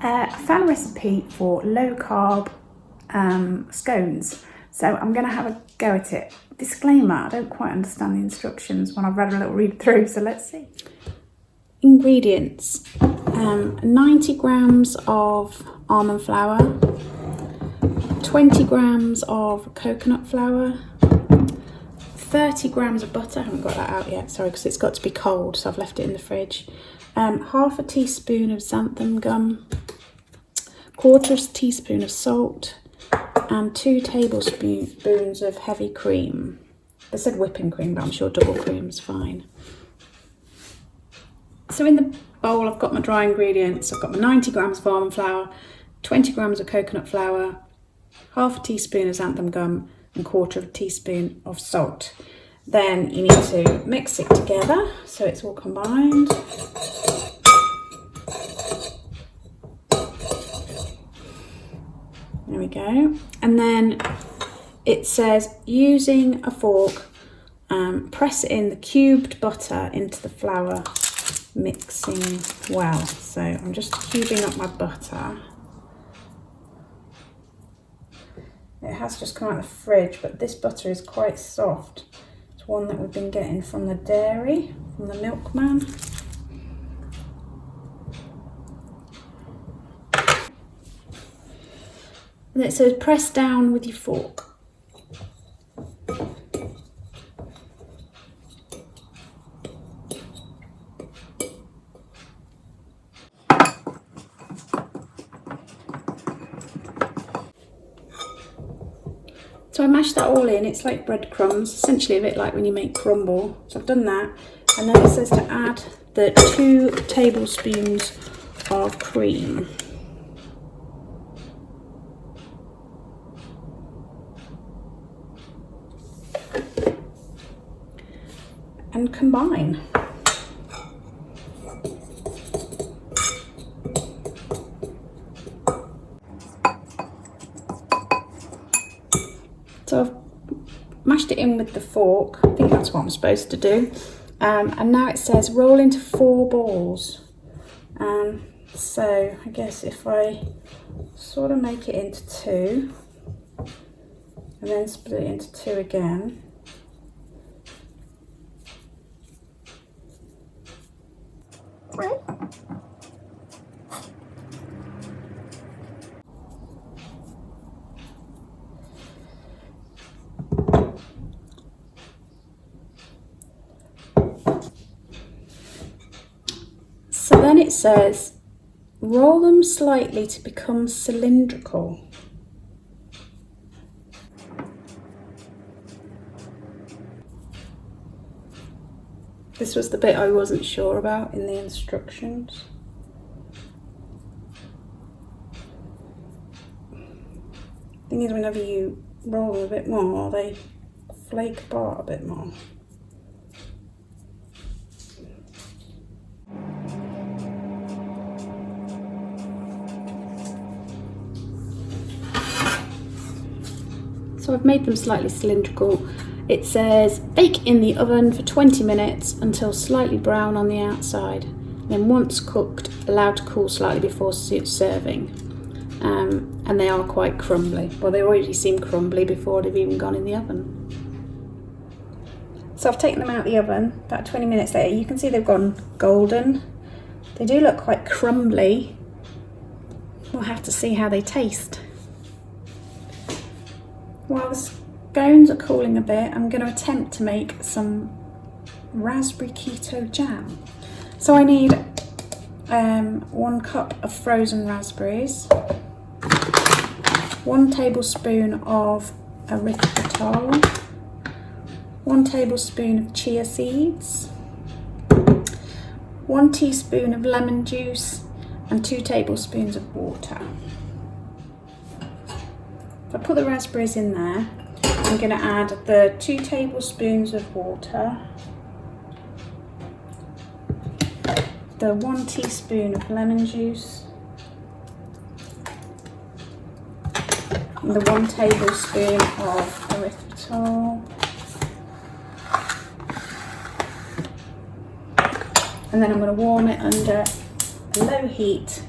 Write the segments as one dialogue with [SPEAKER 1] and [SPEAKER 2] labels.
[SPEAKER 1] I found a recipe for low carb scones, so I'm going to have a go at it. Disclaimer, I don't quite understand the instructions when I've read a little read through, so let's see. Ingredients: 90 grams of almond flour, 20 grams of coconut flour, 30 grams of butter. I haven't got that out yet, sorry, because it's got to be cold, so I've left it in the fridge. Half a teaspoon of xanthum gum, quarter teaspoon of salt, and 2 tablespoons of heavy cream. They said whipping cream, but I'm sure double cream is fine. So in the bowl I've got my dry ingredients. I've got my 90 grams of almond flour, 20 grams of coconut flour, half a teaspoon of xanthum gum, and quarter of a teaspoon of salt. Then you need to mix it together so it's all combined. There we go. And then it says, using a fork, press in the cubed butter into the flour, mixing well. So I'm just cubing up my butter. It has just come out of the fridge, but this butter is quite soft. It's one that we've been getting from the dairy, from the milkman. And it says press down with your fork. So I mashed that all in. It's like breadcrumbs, essentially a bit like when you make crumble. So I've done that. And then it says to add the 2 tablespoons of cream. And combine. So I've mashed it in with the fork. I think that's what I'm supposed to do. And now it says roll into 4 balls. So I guess if I sort of make it into 2 and then split it into 2 again. So then it says, roll them slightly to become cylindrical. This was the bit I wasn't sure about in the instructions. Thing is, whenever you roll them a bit more, they flake apart a bit more. So I've made them slightly cylindrical. It says bake in the oven for 20 minutes until slightly brown on the outside. Then once cooked, allow to cool slightly before serving. And they are quite crumbly. Well, they already seem crumbly before they've even gone in the oven. So I've taken them out of the oven about 20 minutes later. You can see they've gone golden. They do look quite crumbly. We'll have to see how they taste. While the scones are cooling a bit, I'm going to attempt to make some raspberry keto jam. So I need 1 cup of frozen raspberries, 1 tablespoon of erythritol, 1 tablespoon of chia seeds, 1 teaspoon of lemon juice, and 2 tablespoons of water. If I put the raspberries in there, I'm going to add the 2 tablespoons of water, the 1 teaspoon of lemon juice, and the 1 tablespoon of erythritol, and then I'm going to warm it under low heat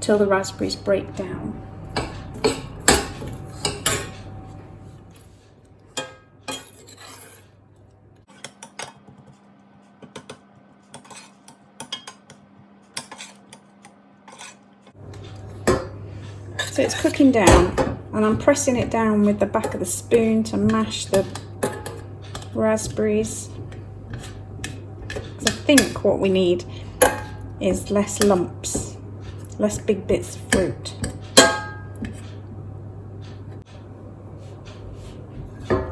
[SPEAKER 1] till the raspberries break down. So it's cooking down, and I'm pressing it down with the back of the spoon to mash the raspberries. Because I think what we need is less lumps, less big bits of fruit.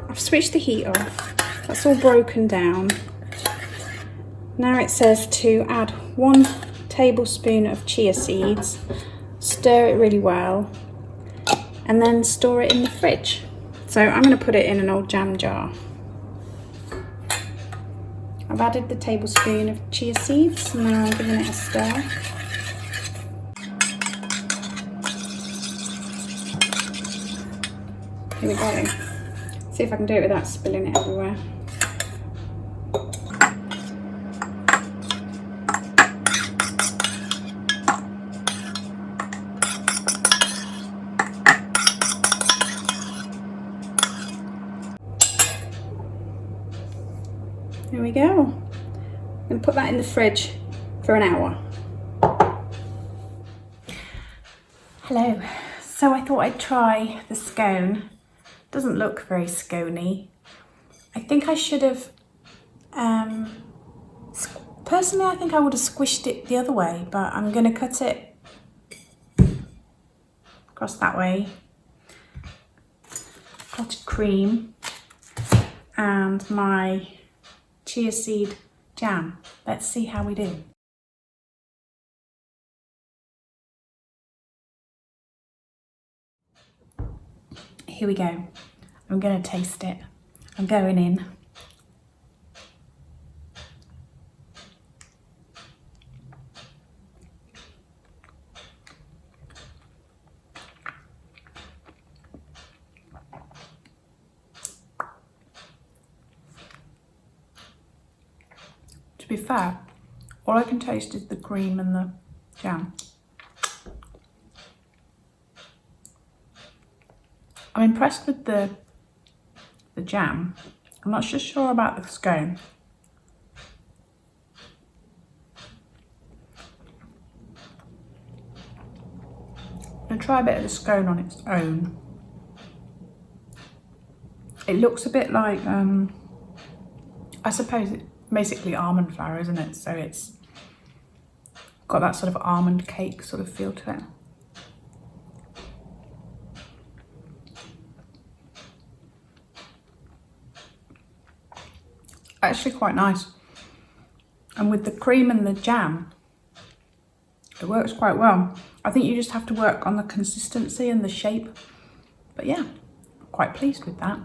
[SPEAKER 1] I've switched the heat off. That's all broken down. Now it says to add 1 tablespoon of chia seeds. Stir it really well and then store it in the fridge. So I'm going to put it in an old jam jar. I've added the tablespoon of chia seeds and now I'm giving it a stir. Here we go. See if I can do it without spilling it everywhere. There we go. I'm going to put that in the fridge for an hour. Hello. So I thought I'd try the scone. Doesn't look very scony. I think I should have, personally I think I would have squished it the other way, but I'm going to cut it across that way. Clotted cream and my chia seed jam. Let's see how we do. Here we go. I'm going to taste it. I'm going in. To be fair, all I can taste is the cream and the jam. I'm impressed with the jam. I'm not just sure about the scone. I'm going to try a bit of the scone on its own. It looks a bit like, I suppose it's basically almond flour, isn't it? So it's got that sort of almond cake sort of feel to it. Actually quite nice, and with the cream and the jam it works quite well. I think you just have to work on the consistency and the shape, but yeah, quite pleased with that.